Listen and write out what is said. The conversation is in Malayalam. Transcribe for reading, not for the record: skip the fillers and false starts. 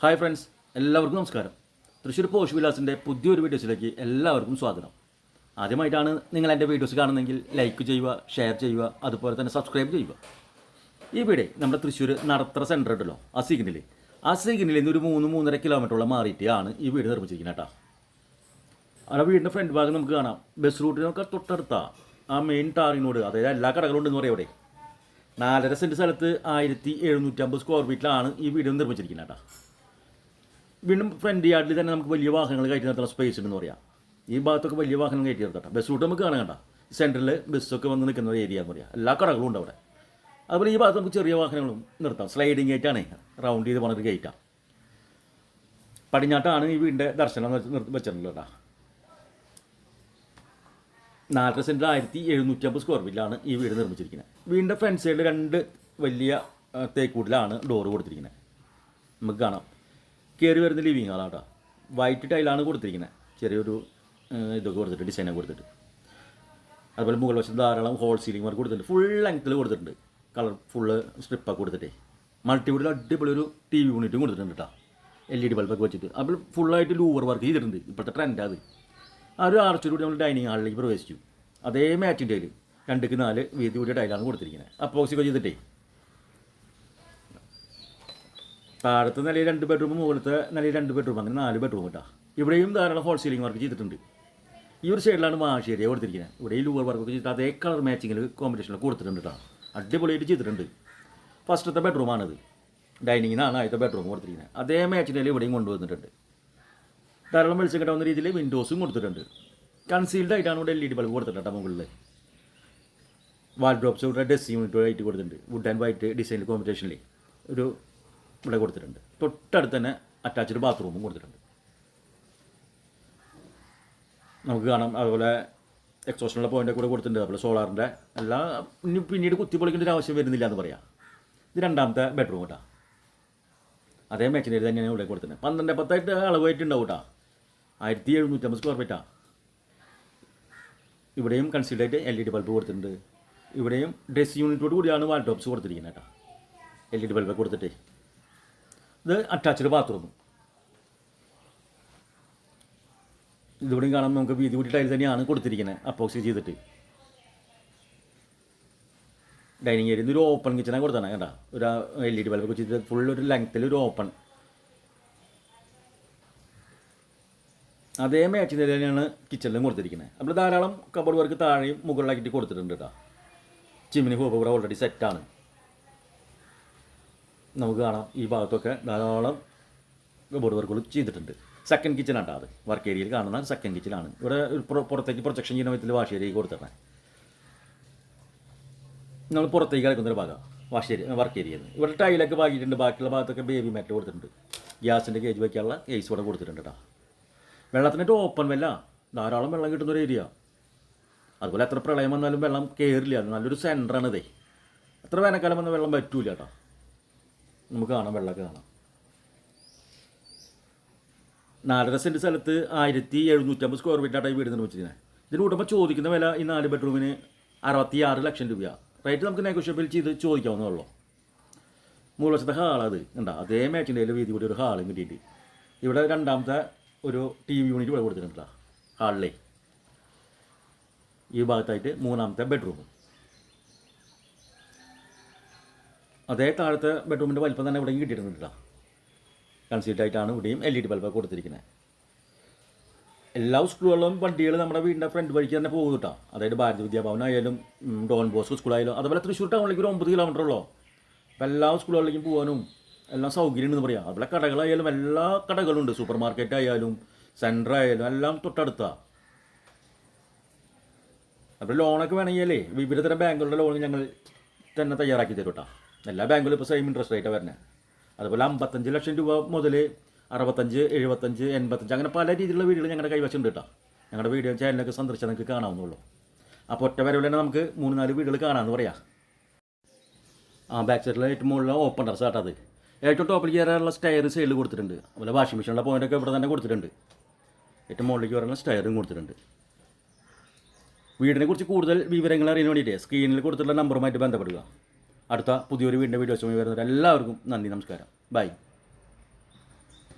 ഹായ് ഫ്രണ്ട്സ്, എല്ലാവർക്കും നമസ്കാരം. തൃശ്ശൂർ പോഷ് വിലാസിൻ്റെ പുതിയൊരു വീഡിയോസിലേക്ക് എല്ലാവർക്കും സ്വാഗതം. ആദ്യമായിട്ടാണ് നിങ്ങൾ എൻ്റെ വീഡിയോസ് കാണുന്നതെങ്കിൽ ലൈക്ക് ചെയ്യുക, ഷെയർ ചെയ്യുക, അതുപോലെ തന്നെ സബ്സ്ക്രൈബ് ചെയ്യുക. ഈ വീഡിയോ നമ്മുടെ തൃശ്ശൂർ നടത്തറ സെൻറ്റർ ഉണ്ടല്ലോ, ആ സിഗ്നലിൽ നിന്ന് ഒരു 3-3.5 കിലോമീറ്ററോളം മാറിയിട്ടാണ് ഈ വീട് നിർമ്മിച്ചിരിക്കുന്നത് കേട്ടോ. അവിടെ വീടിൻ്റെ ഫ്രണ്ട് ഭാഗം നമുക്ക് കാണാം. ബസ് റൂട്ടിനൊക്കെ തൊട്ടടുത്ത ആ മെയിൻ ടാറിനോട്, അതായത് എല്ലാ കടകളും ഉണ്ടെന്ന് പറയാം. ഇവിടെ 4.5 സെൻറ്റ് സ്ഥലത്ത് 1750 സ്ക്വയർ ഫീറ്റിലാണ് ഈ വീട് നിർമ്മിച്ചിരിക്കുന്നത് കേട്ടോ. വീണ്ടും ഫ്രണ്ട് യാർഡിൽ തന്നെ നമുക്ക് വലിയ വാഹനങ്ങൾ കയറ്റി നിർത്തുന്ന സ്പേസ് ഉണ്ടെന്ന് പറയാം. ഈ ഭാഗത്തൊക്കെ വലിയ വാഹനം കയറ്റി നിർത്തട്ടെ. ബസ് റൂട്ട് നമുക്ക് കാണാൻ കണ്ട സെൻറ്ററിൽ ബസ്സൊക്കെ വന്ന് നിൽക്കുന്ന ഏരിയ എന്ന് പറയാം. എല്ലാ കടകളും ഉണ്ട് അവിടെ. അതുപോലെ ഈ ഭാഗത്ത് നമുക്ക് ചെറിയ വാഹനങ്ങളും നിർത്താം. സ്ലൈഡിങ് ഗേറ്റാണ്, റൗണ്ട് ചെയ്ത് പോണൊരു ഗേറ്റാണ്. പടിഞ്ഞാട്ടാണ് ഈ വീടിൻ്റെ ദർശനം വെച്ചിട്ടുള്ളത് കേട്ടോ. 4.5 സെൻറ്റിൽ 1750 സ്ക്വയർ ഫീറ്റിലാണ് ഈ വീട് നിർമ്മിച്ചിരിക്കുന്നത്. വീടിൻ്റെ ഫ്രണ്ട് സൈഡിൽ 2 വലിയ തേക്കൂട്ടിലാണ് ഡോറ് കൊടുത്തിരിക്കുന്നത്. നമുക്ക് കാണാം. കയറി വരുന്ന ലിവിങ് ഹാളാണ് കേട്ടോ. വൈറ്റ് ടൈലാണ് കൊടുത്തിരിക്കുന്നത്. ചെറിയൊരു ഇതൊക്കെ കൊടുത്തിട്ട്, ഡിസൈനൊക്കെ കൊടുത്തിട്ട്. അതുപോലെ മുകൾ വശത്ത് ധാരാളം ഹോൾ സീലിംഗ് വർക്ക് കൊടുത്തിട്ടുണ്ട്. ഫുൾ ലെങ്ത്തിൽ കൊടുത്തിട്ടുണ്ട്. Colour full സ്ട്രിപ്പൊക്കെ കൊടുത്തിട്ടേ. മൾട്ടിവുഡിൽ അടിപൊളി ഒരു TV യൂണിറ്റും കൊടുത്തിട്ടുണ്ട് കേട്ടോ. LED ബൾബൊക്കെ വെച്ചിട്ട്. അപ്പോൾ ഫുള്ളായിട്ട് ലൂവർ വർക്ക് ചെയ്തിട്ടുണ്ട്. ഇപ്പോഴത്തെ ട്രെൻഡ് അത്. ആ ഒരു ആർച്ചിലൂടെ നമ്മൾ ഡൈനിങ് ഹാളിലേക്ക് പ്രവേശിച്ചു. അതേ മാച്ചിൻ്റെ 2x4 വീതി കൂടിയ ടൈലാണ് കൊടുത്തിരിക്കുന്നത്. അപ്പോക്സിയൊക്കെ ചെയ്തിട്ടേ. താഴത്തെ നിലയിൽ 2 ബെഡ്റൂം, മുകളിലത്തെ നിലയിൽ 2 ബെഡ്റൂം, അങ്ങനെ 4 ബെഡ്റൂം കേട്ടോ. ഇവിടെയും ധാരാളം ഹോൾ സീലിംഗ് വർക്ക് ചെയ്തിട്ടുണ്ട്. ഈ ഒരു സൈഡിലാണ് വാഷ് ഏരിയ കൊടുത്തിരിക്കുന്നത്. ഇവിടെ ഈ ലൂവർ വർക്കൊക്കെ ചെയ്തിട്ട് അതേ കളർ മാച്ചിങ്ങിൽ കോമ്പിനേഷനിൽ കൊടുത്തിട്ടുണ്ട് കേട്ടോ. അടിപൊളിയായിട്ട് ചെയ്തിട്ടുണ്ട്. ഫസ്റ്റത്തെ ബെഡ്റൂമാണിത്. ഡൈനിങ്ങിനാണ് ആദ്യത്തെ ബെഡ്റൂം കൊടുത്തിരിക്കുന്നത്. അതേ മാച്ചിൻ്റെ ഇവിടെയും കൊണ്ടുവന്നിട്ടുണ്ട്. ധാരാളം വെളിച്ചം കിട്ടാവുന്ന രീതിയിൽ വിൻഡോസും കൊടുത്തിട്ടുണ്ട്. കൺസീൽഡ് ആയിട്ടാണ് ഇവിടെ LED ബൾബ് കൊടുത്തിട്ടുണ്ട് കേട്ടോ. മുകളിൽ വാൾഡ്രോപ്സ് ഇവിടെ ഡ്രസ്സിംഗ് യൂണിറ്റ് ആയിട്ട് കൊടുത്തിട്ടുണ്ട്. വുഡ് ആൻഡ് വൈറ്റ് ഡിസൈനിൽ കോമ്പിനേഷനിൽ ഒരു ഇവിടെ കൊടുത്തിട്ടുണ്ട്. തൊട്ടടുത്ത് തന്നെ അറ്റാച്ച്ഡ് ബാത്റൂമും കൊടുത്തിട്ടുണ്ട്. നമുക്ക് കാണാം. അതുപോലെ എക്സോഷനുള്ള പോയിൻ്റ് കൂടെ കൊടുത്തിട്ടുണ്ട്. അതുപോലെ സോളാറിൻ്റെ പിന്നീട് കുത്തിപ്പൊളിക്കേണ്ട ഒരു ആവശ്യം വരുന്നില്ല എന്ന് പറയാം. ഇത് 2ാമത്തെ ബെഡ്റൂം കേട്ടോ. അതേ മാച്ചിൻ്റെ തന്നെയാണ് ഇവിടെ കൊടുത്തിട്ടുണ്ട്. 12-10 അളവായിട്ടുണ്ടാവും കേട്ടോ. 1750 സ്ക്വയർ ഫീറ്റാണ്. ഇവിടെയും കൺസീൽഡായിട്ട് LED ബൾബ് കൊടുത്തിട്ടുണ്ട്. ഇവിടെയും ഡ്രസ് യൂണിറ്റോട് കൂടിയാണ് വാൾ ടോപ്സ് കൊടുത്തിരിക്കുന്നത് കേട്ടോ. LED ബൾബ് കൊടുത്തിട്ട് ഇത് അറ്റാച്ച്ഡ് ബാത്റൂം. ഇതിവിടെയും കാണാൻ നമുക്ക് വീതി കൂടി ടൈൽ തന്നെയാണ് കൊടുത്തിരിക്കുന്നത്. അപ്പോക്സി ചെയ്തിട്ട് ഡൈനിങ് ഏരിയ ഒരു ഓപ്പൺ കിച്ചണാണ് കൊടുത്താണ് കേട്ടോ. ഒരു LED ബൾബൊക്കെ ചെയ്തിട്ട് ഫുൾ ഒരു ലെങ്ത്തിൽ ഒരു ഓപ്പൺ. അതേ മാച്ചിൻ്റെ തന്നെയാണ് കിച്ചണിലും കൊടുത്തിരിക്കുന്നത്. അപ്പോൾ ധാരാളം കബോർഡ് വർക്ക് താഴെയും മുകളിലാക്കിയിട്ട് കൊടുത്തിട്ടുണ്ട് കേട്ടോ. ചിമ്മിനി ഹോപ്പ് ഇവിടെ ഓൾറെഡി സെറ്റാണ്. നമുക്ക് കാണാം. ഈ ഭാഗത്തൊക്കെ ധാരാളം കബോർഡ് വർക്കുകൾ ചെയ്തിട്ടുണ്ട്. സെക്കൻഡ് കിച്ചണാണ് കേട്ടോ. അത് വർക്ക് ഏരിയയിൽ കാണുന്ന സെക്കൻഡ് കിച്ചണാണ്. ഇവിടെ പുറത്തേക്ക് പ്രൊജക്ഷൻ ചെയ്യുന്ന വിധത്തിൽ വാഷ് ഏരിയ കൊടുത്തിട്ടുണ്ട്. നമ്മൾ പുറത്തേക്ക് കിടക്കുന്നൊരു ഭാഗം വർക്ക് ഏരിയയിൽ ഇവിടെ ടൈലൊക്കെ ബാക്കിയിട്ടുണ്ട്. ബാക്കിയുള്ള ഭാഗത്തൊക്കെ ബേബി മാറ്റ് കൊടുത്തിട്ടുണ്ട്. ഗ്യാസിൻ്റെ കേജ് വയ്ക്കാനുള്ള കേസ് ഇവിടെ കൊടുത്തിട്ടുണ്ട് കേട്ടോ. വെള്ളത്തിനായിട്ട് ഓപ്പൺ വെല്ല, ധാരാളം വെള്ളം കിട്ടുന്നൊരു ഏരിയ. അതുപോലെ എത്ര പ്രളയം വന്നാലും വെള്ളം കയറില്ല. നല്ലൊരു സെൻറ്ററാണിതേ. എത്ര വേനൽക്കാലം വന്നാൽ വെള്ളം പറ്റൂല കേട്ടോ. നമുക്ക് കാണാം, വെള്ളമൊക്കെ കാണാം. 4.5 സെൻറ്റ് സ്ഥലത്ത് 1750 സ്ക്വയർ ഫീറ്റാണ് ഈ വീട് നിർമ്മിച്ചിരിക്കുന്നത്. ഇതിന് കൂട്ടുമ്പോൾ ചോദിക്കുന്ന വില ഈ 4 ബെഡ്റൂമിന് 66 ലക്ഷം രൂപയാണ്. റേറ്റ് നമുക്ക് നെഗോഷ്യബിൾ ചെയ്ത് ചോദിക്കാവുന്നതുള്ളൂ. മൂന്ന് വർഷത്തെ ഹാളത് ഉണ്ടോ. അതേ മാച്ചിൻ്റെ വീതി കൂടി ഒരു ഹാളും കിട്ടിയിട്ട് ഇവിടെ 2ാമത്തെ ഒരു TV യൂണിറ്റ് ഇവിടെ കൊടുത്തിട്ടുണ്ട് ഹാളിലെ. ഈ ഭാഗത്തായിട്ട് 3ാമത്തെ ബെഡ്റൂം. അതേ താഴത്തെ ബെഡ്റൂമിൻ്റെ വലിപ്പം തന്നെ ഇവിടെയും കിട്ടിയിട്ടുണ്ട് കേട്ടോ. കൺസീൽഡായിട്ടാണ് ഇവിടെയും LED ബൾബൊക്കെ കൊടുത്തിരിക്കുന്നത്. എല്ലാ സ്കൂളുകളിലും വണ്ടികൾ നമ്മുടെ വീടിൻ്റെ ഫ്രണ്ട് വഴിക്ക് തന്നെ പോകും കേട്ടോ. അതായത് ഭാരതി വിദ്യാഭവനായാലും ഡോൺ ബോസ്കോ സ്കൂളായാലും അതുപോലെ തൃശ്ശൂർ ടൗണിലേക്ക് ഒരു 9 കിലോമീറ്റർ ഉള്ളൂ. അപ്പോൾ എല്ലാ സ്കൂളുകളിലേക്കും പോകാനും എല്ലാം സൗകര്യം ഉണ്ടെന്ന് പറയാം. അതുപോലെ കടകളായാലും എല്ലാ കടകളുണ്ട്. സൂപ്പർ മാർക്കറ്റ് ആയാലും സെൻറ്റർ ആയാലും എല്ലാം തൊട്ടടുത്താണ്. അപ്പോൾ ലോണൊക്കെ വേണമെങ്കിലേ വിവിധ തരം ബാങ്കുകളുടെ ലോൺ ഞങ്ങൾ തന്നെ തയ്യാറാക്കി തരും കേട്ടോ. എല്ലാ ബാങ്കുകളും ഇപ്പോൾ സെയിം ഇൻട്രസ്റ്റ് റേറ്റാണ് വരുന്നത്. അതുപോലെ 55 ലക്ഷം രൂപ മുതൽ 65, 75, 85 അങ്ങനെ പല രീതിയിലുള്ള വീടുകൾ ഞങ്ങളുടെ കൈവശമുണ്ട് കേട്ടോ. ഞങ്ങളുടെ വീഡിയോ ചാനലൊക്കെ സന്ദർശിച്ചാൽ നിങ്ങൾക്ക് കാണാവുന്നുള്ളൂ. അപ്പോൾ ഒറ്റ വരവിൽ തന്നെ നമുക്ക് 3-4 വീടുകൾ കാണാമെന്ന് പറയാം. ബാക്ക് സൈഡിൽ ഏറ്റവും മുകളിൽ ഓപ്പൺ ടെറസ് കേട്ടോ. അത് ഏറ്റവും ടോപ്പിൽ കയറാനുള്ള സ്റ്റെയർ സൈഡിൽ കൊടുത്തിട്ടുണ്ട്. അതുപോലെ വാഷിംഗ് മെഷീനുള്ള പോയിൻ്റൊക്കെ ഇവിടെ തന്നെ കൊടുത്തിട്ടുണ്ട്. ഏറ്റവും മുകളിലേക്ക് വരാനുള്ള സ്റ്റെയറും കൊടുത്തിട്ടുണ്ട്. വീടിനെക്കുറിച്ച് കൂടുതൽ വിവരങ്ങൾ അറിയാൻ വേണ്ടിയിട്ട് സ്ക്രീനിൽ കൊടുത്തിട്ടുള്ള നമ്പറുമായിട്ട് ബന്ധപ്പെടുക. അടുത്ത പുതിയൊരു വീടിൻ്റെ വീഡിയോസുമായി വരുന്നവരെല്ലാവർക്കും നന്ദി, നമസ്കാരം, ബൈ.